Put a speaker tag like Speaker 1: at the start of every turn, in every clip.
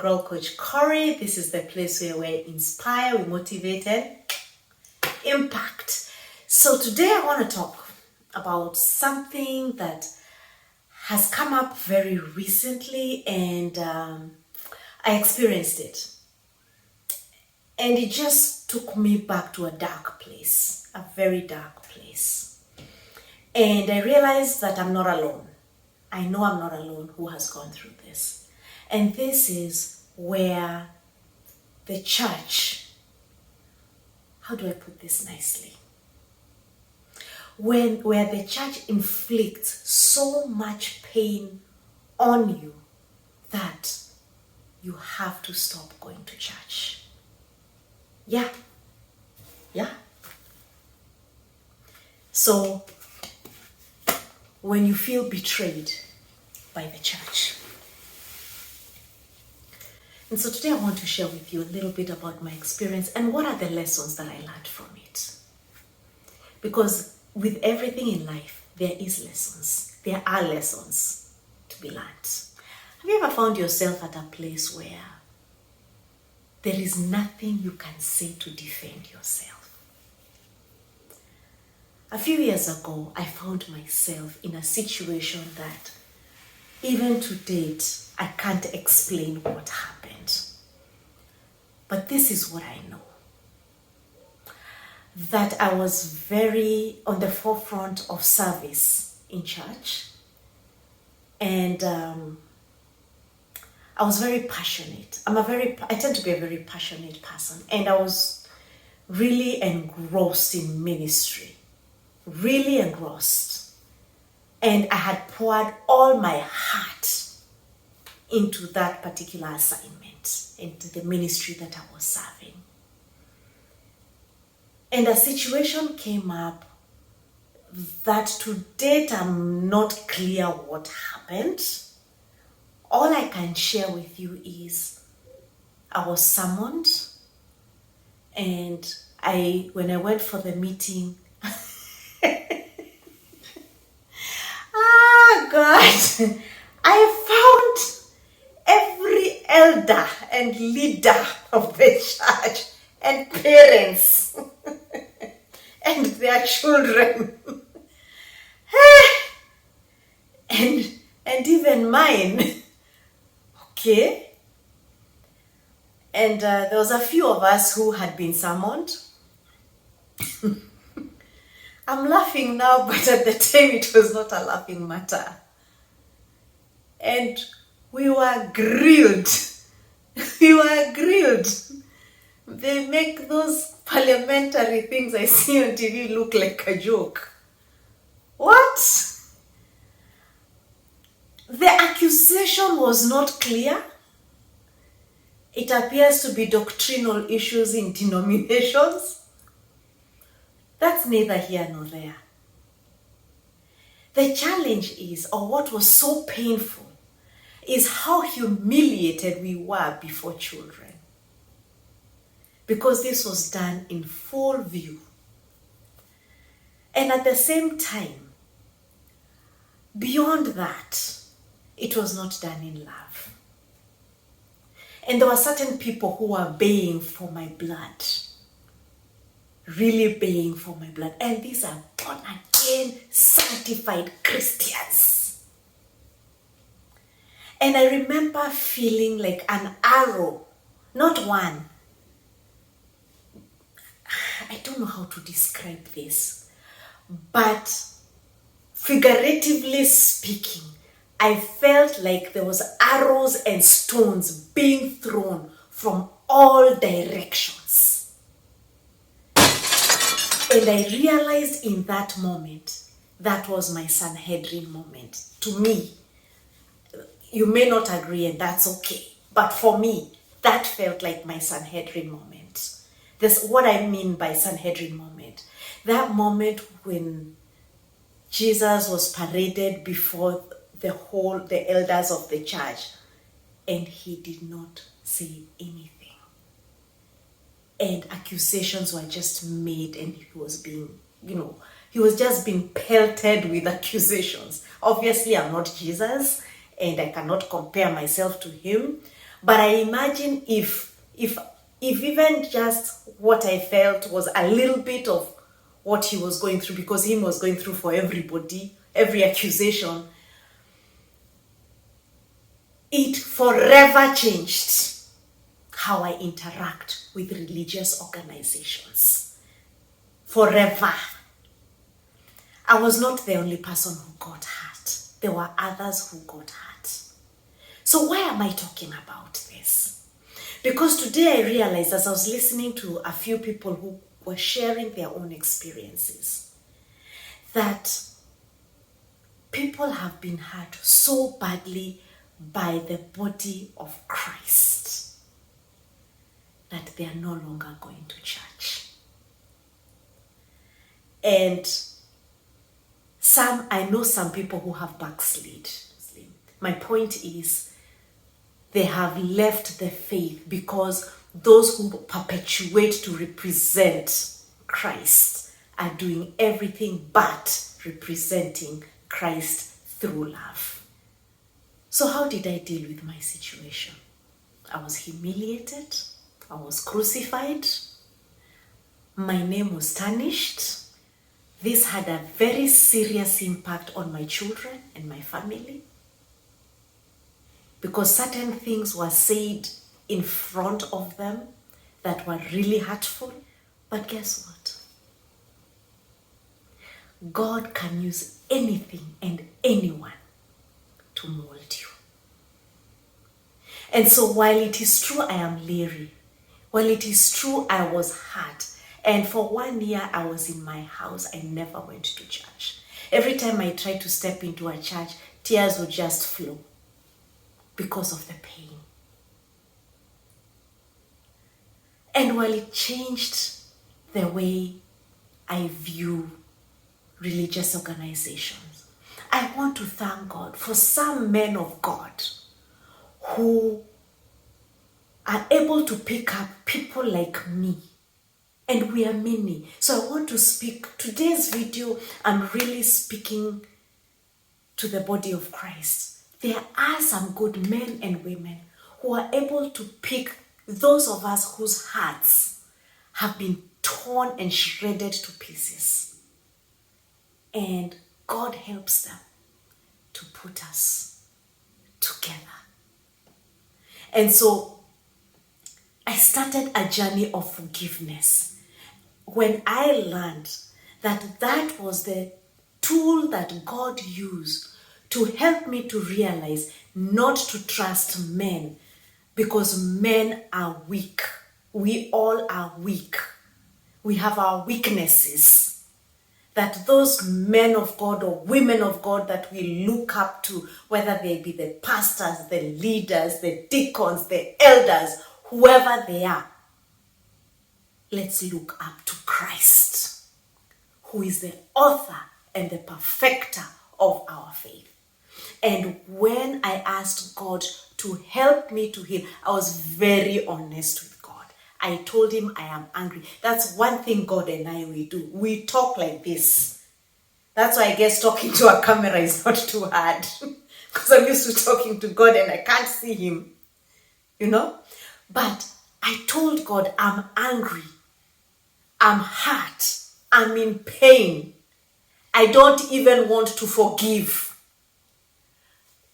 Speaker 1: girl, Coach Corey. This is the place where we inspire, we motivate, and impact. So today I want to talk about something that has come up very recently, and I experienced it. And it just took me back to a dark place, a very dark place. And I realized that I'm not alone. I know I'm not alone who has gone through this. And this is where the church, how do I put this nicely? Where the church inflicts so much pain on you that you have to stop going to church. Yeah. So, when you feel betrayed by the church. And so today I want to share with you a little bit about my experience and what are the lessons that I learned from it. Because with everything in life, there is lessons. There are lessons to be learned. Have you ever found yourself at a place where there is nothing you can say to defend yourself? A few years ago, I found myself in a situation that even to date, I can't explain what happened. But this is what I know. That I was very on the forefront of service in church. And I was very passionate. I tend to be a very passionate person. And I was really engrossed in ministry. Really engrossed. And I had poured all my heart into that particular assignment, into the ministry that I was serving. And a situation came up that to date I'm not clear what happened. All I can share with you is I was summoned, and when I went for the meeting, God, I found every elder and leader of the church and parents and their children and even mine. Okay. And there was a few of us who had been summoned. I'm laughing now, but at the time it was not a laughing matter. And we were grilled. They make those parliamentary things I see on TV look like a joke. What? The accusation was not clear. It appears to be doctrinal issues in denominations. That's neither here nor there. The challenge is, or what was so painful, is how humiliated we were before children. Because this was done in full view. And at the same time, beyond that, it was not done in love. And there were certain people who were baying for my blood. Really baying for my blood. And these are born again, sanctified Christians. And I remember feeling like an arrow, not one. I don't know how to describe this, but figuratively speaking, I felt like there was arrows and stones being thrown from all directions. And I realized in that moment, that was my Sanhedrin moment. To me, you may not agree, and that's okay. But for me, that felt like my Sanhedrin moment. That's what I mean by Sanhedrin moment. That moment when Jesus was paraded before the elders of the church, and he did not say anything. And accusations were just made, and he was just being pelted with accusations. Obviously, I'm not Jesus, and I cannot compare myself to him. But I imagine if even just what I felt was a little bit of what he was going through, because he was going through for everybody, every accusation, it forever changed how I interact with religious organizations. Forever. I was not the only person who got hurt. There were others who got hurt. So why am I talking about this? Because today I realized, as I was listening to a few people who were sharing their own experiences, that people have been hurt so badly by the body of Christ that they are no longer going to church. And I know some people who have backslid. My point is, they have left the faith because those who perpetuate to represent Christ are doing everything but representing Christ through love. So how did I deal with my situation? I was humiliated. I was crucified. My name was tarnished. This had a very serious impact on my children and my family, because certain things were said in front of them that were really hurtful. But guess what? God can use anything and anyone to mold you. And so while it is true I am leery, while it is true I was hurt, and for 1 year I was in my house, I never went to church. Every time I tried to step into a church, tears would just flow because of the pain. And while it changed the way I view religious organizations, I want to thank God for some men of God who are able to pick up people like me. And we are many. So I want to speak. Today's video, I'm really speaking to the body of Christ. There are some good men and women who are able to pick those of us whose hearts have been torn and shredded to pieces. And God helps them to put us together. And so I started a journey of forgiveness when I learned that that was the tool that God used to help me to realize not to trust men, because men are weak. We all are weak. We have our weaknesses. That those men of God or women of God that we look up to, whether they be the pastors, the leaders, the deacons, the elders, whoever they are, let's look up to Christ, who is the author and the perfecter of our faith. And when I asked God to help me to heal, I was very honest with God. I told him I am angry. That's one thing God and I, we do. We talk like this. That's why I guess talking to a camera is not too hard. Because I'm used to talking to God and I can't see him. But I told God, I'm angry. I'm hurt. I'm in pain. I don't even want to forgive.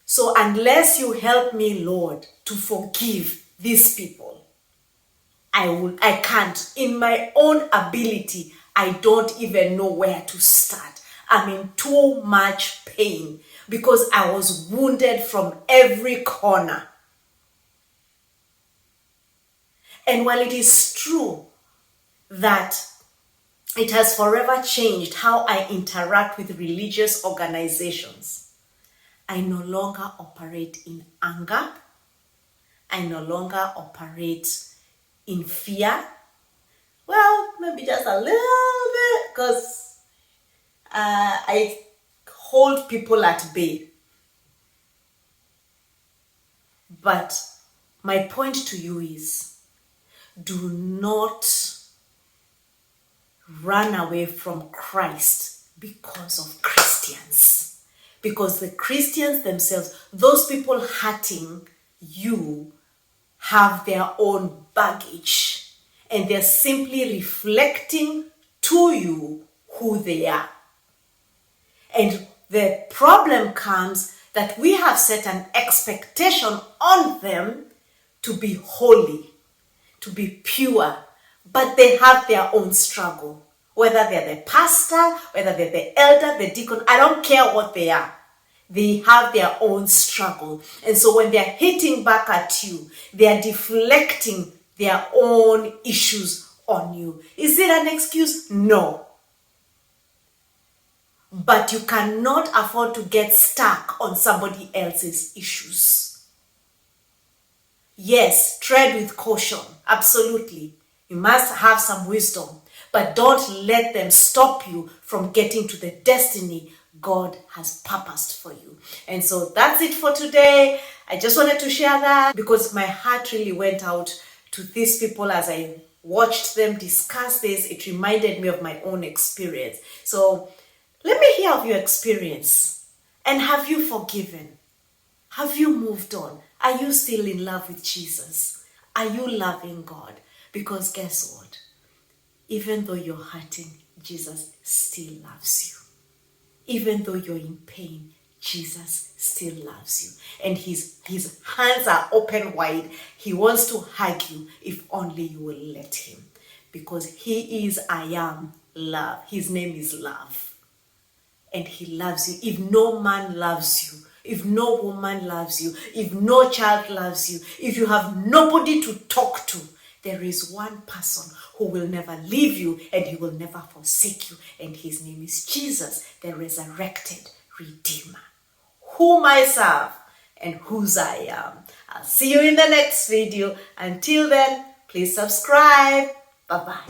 Speaker 1: So unless you help me, Lord, to forgive these people, I can't. In my own ability, I don't even know where to start. I'm in too much pain because I was wounded from every corner. And while it is true that it has forever changed how I interact with religious organizations, I no longer operate in anger. I no longer operate in fear. Well, maybe just a little bit, because I hold people at bay. But my point to you is, do not run away from Christ because of Christians. Because the Christians themselves, those people hurting you, have their own baggage, and they're simply reflecting to you who they are. And the problem comes that we have set an expectation on them to be holy, to be pure, but they have their own struggle. Whether they're the pastor, whether they're the elder, the deacon, I don't care what they are. They have their own struggle. And so when they're hitting back at you, they're deflecting their own issues on you. Is it an excuse? No. But you cannot afford to get stuck on somebody else's issues. Yes, tread with caution. Absolutely. You must have some wisdom. But don't let them stop you from getting to the destiny God has purposed for you. And so that's it for today. I just wanted to share that because my heart really went out to these people as I watched them discuss this. It reminded me of my own experience. So let me hear of your experience. And have you forgiven? Have you moved on? Are you still in love with Jesus? Are you loving God? Because guess what? Even though you're hurting, Jesus still loves you. Even though you're in pain, Jesus still loves you. And his hands are open wide. He wants to hug you if only you will let him. Because he is I am love. His name is love. And he loves you. If no man loves you, if no woman loves you, if no child loves you, if you have nobody to talk to, there is one person who will never leave you and he will never forsake you. And his name is Jesus, the resurrected Redeemer, whom I serve and whose I am. I'll see you in the next video. Until then, please subscribe. Bye-bye.